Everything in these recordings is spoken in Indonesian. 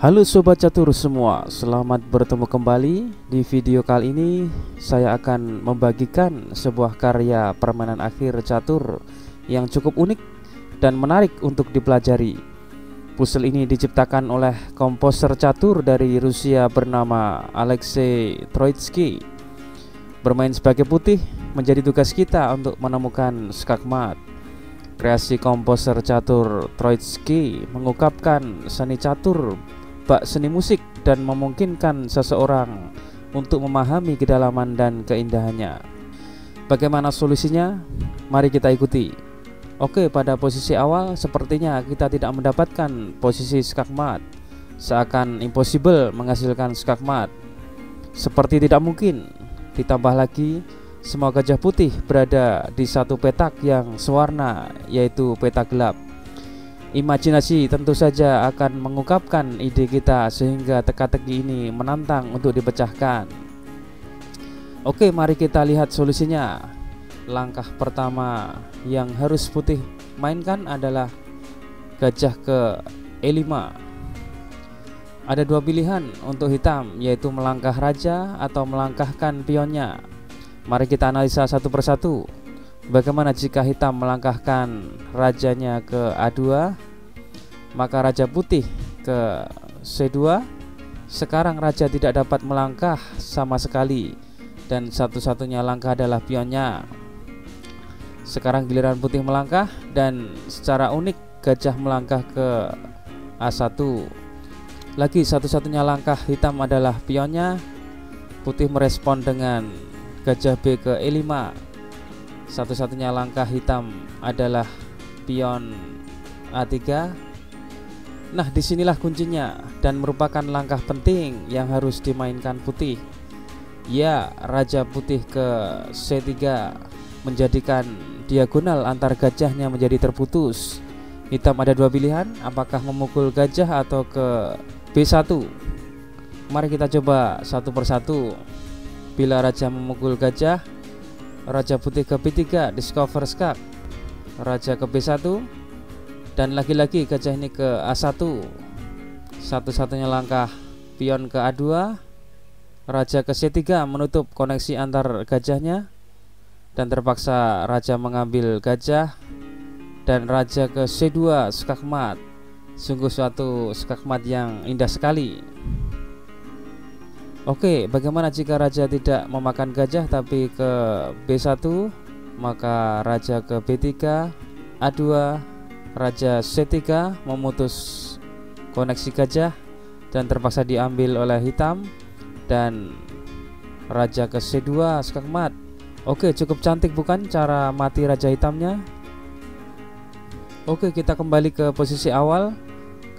Halo Sobat Catur semua, selamat bertemu kembali. Di video kali ini saya akan membagikan sebuah karya permainan akhir catur yang cukup unik dan menarik untuk dipelajari. Puzzle ini diciptakan oleh komposer catur dari Rusia bernama Alexei Troitsky. Bermain sebagai putih menjadi tugas kita untuk menemukan skakmat. Kreasi komposer catur Troitsky mengungkapkan seni catur bak seni musik dan memungkinkan seseorang untuk memahami kedalaman dan keindahannya. Bagaimana solusinya? Mari kita ikuti. Oke, pada posisi awal sepertinya kita tidak mendapatkan posisi skakmat. Seakan impossible menghasilkan skakmat. Seperti tidak mungkin. Ditambah lagi, semua gajah putih berada di satu petak yang sewarna, yaitu petak gelap. Imajinasi tentu saja akan mengungkapkan ide kita sehingga teka-teki ini menantang untuk dipecahkan. Oke, mari kita lihat solusinya. Langkah pertama yang harus putih mainkan adalah gajah ke E5. Ada dua pilihan untuk hitam, yaitu melangkah raja atau melangkahkan pionnya. Mari kita analisa satu persatu. Bagaimana jika hitam melangkahkan rajanya ke A2? Maka raja putih ke C2. Sekarang raja tidak dapat melangkah sama sekali, dan satu-satunya langkah adalah pionnya. Sekarang giliran putih melangkah, dan secara unik gajah melangkah ke A1. Lagi satu-satunya langkah hitam adalah pionnya. Putih merespon dengan gajah B ke E5. Satu-satunya langkah hitam adalah pion A3. Nah, disinilah kuncinya dan merupakan langkah penting yang harus dimainkan putih. Ya, raja putih ke C3 menjadikan diagonal antar gajahnya menjadi terputus. Hitam ada dua pilihan, apakah memukul gajah atau ke B1. Mari kita coba satu persatu. Bila raja memukul gajah, raja putih ke B3, discover skak. Raja ke B1, dan lagi-lagi gajah ini ke A1. Satu-satunya langkah pion ke A2. Raja ke C3 menutup koneksi antar gajahnya, dan terpaksa raja mengambil gajah. Dan raja ke C2 skakmat. Sungguh suatu skakmat yang indah sekali. Oke, bagaimana jika raja tidak memakan gajah tapi ke B1? Maka raja ke B3, A2, raja C3 memutus koneksi gajah dan terpaksa diambil oleh hitam, dan raja ke C2 skakmat. Oke, cukup cantik bukan cara mati raja hitamnya? Oke, kita kembali ke posisi awal.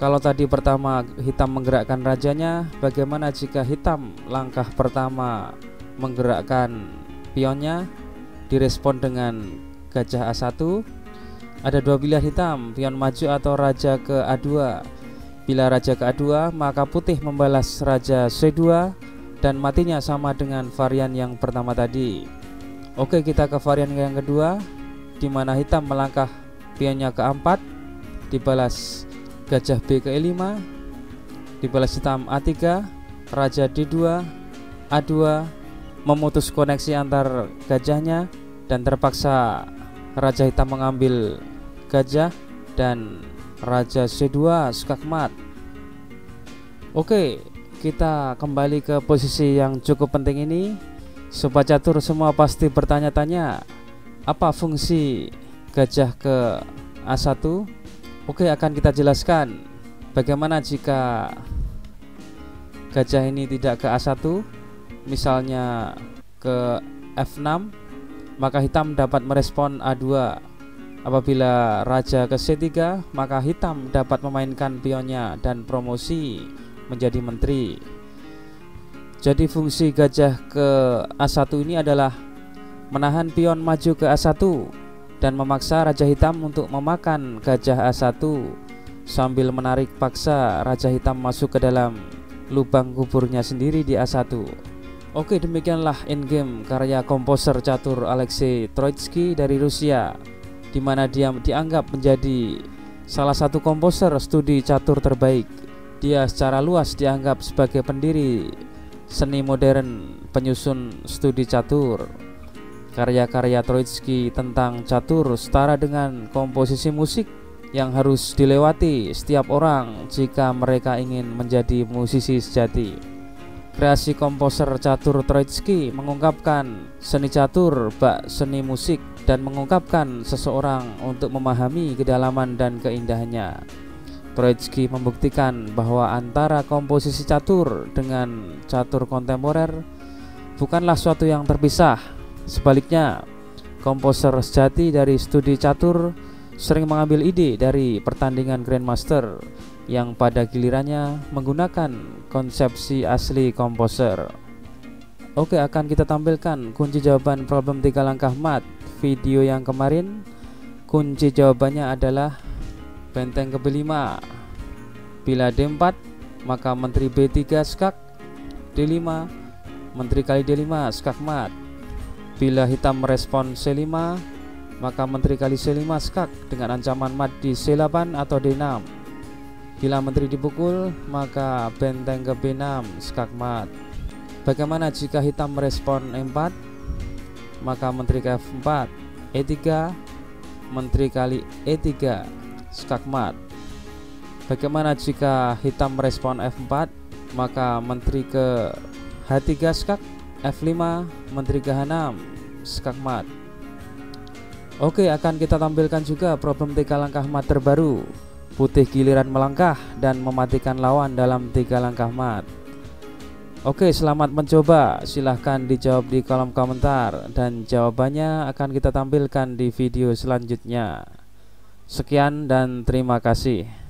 Kalau tadi pertama hitam menggerakkan rajanya, bagaimana jika hitam langkah pertama menggerakkan pionnya, direspon dengan gajah A1? Ada dua pilihan hitam, pion maju atau raja ke A2. Bila raja ke A2, maka putih membalas raja C2 dan matinya sama dengan varian yang pertama tadi. Oke, kita ke varian yang kedua, di mana hitam melangkah pionnya ke A4, dibalas gajah B ke E5, dibalas hitam A3, raja D2, A2, memutus koneksi antar gajahnya, dan terpaksa raja hitam mengambil gajah, dan raja C2 skakmat. Oke, kita kembali ke posisi yang cukup penting ini. Sobat catur semua pasti bertanya-tanya, apa fungsi gajah ke A1? Oke, akan kita jelaskan. Bagaimana jika gajah ini tidak ke A1, misalnya ke F6, maka hitam dapat merespon A2. Apabila raja ke C3, maka hitam dapat memainkan pionnya dan promosi menjadi menteri. Jadi fungsi gajah ke A1 ini adalah menahan pion maju ke A1 dan memaksa raja hitam untuk memakan gajah A1 sambil menarik paksa raja hitam masuk ke dalam lubang kuburnya sendiri di A1. Oke, demikianlah endgame karya komposer catur Alexei Troitsky dari Rusia, di mana dia dianggap menjadi salah satu komposer studi catur terbaik Dia secara luas dianggap sebagai pendiri seni modern penyusun studi catur. Karya-karya Troitsky tentang catur setara dengan komposisi musik yang harus dilewati setiap orang jika mereka ingin menjadi musisi sejati. Kreasi komposer catur Troitsky mengungkapkan seni catur bak seni musik dan mengungkapkan seseorang untuk memahami kedalaman dan keindahannya. Troitsky membuktikan bahwa antara komposisi catur dengan catur kontemporer bukanlah suatu yang terpisah. Sebaliknya, komposer sejati dari studi catur sering mengambil ide dari pertandingan Grandmaster yang pada gilirannya menggunakan konsepsi asli komposer. Oke, akan kita tampilkan kunci jawaban problem 3 langkah mat video yang kemarin. Kunci jawabannya adalah benteng ke B5. Bila D4 maka menteri B3 skak, D5 menteri kali D5 skak mat. Bila hitam merespon C5 maka menteri kali C5 skak dengan ancaman mat di C8 atau D6. Bila menteri dipukul maka benteng ke B6 skak mat. Bagaimana jika hitam merespon E4? Maka menteri ke F4, E3 menteri kali E3 skak mat. Bagaimana jika hitam merespon F4? Maka menteri ke H3 skak, F5 menteri ke H6 skak mat. Oke, akan kita tampilkan juga problem 3 langkah mat terbaru. Putih giliran melangkah dan mematikan lawan dalam 3 langkah mat. Oke, selamat mencoba. Silahkan dijawab di kolom komentar dan jawabannya akan kita tampilkan di video selanjutnya. Sekian dan terima kasih.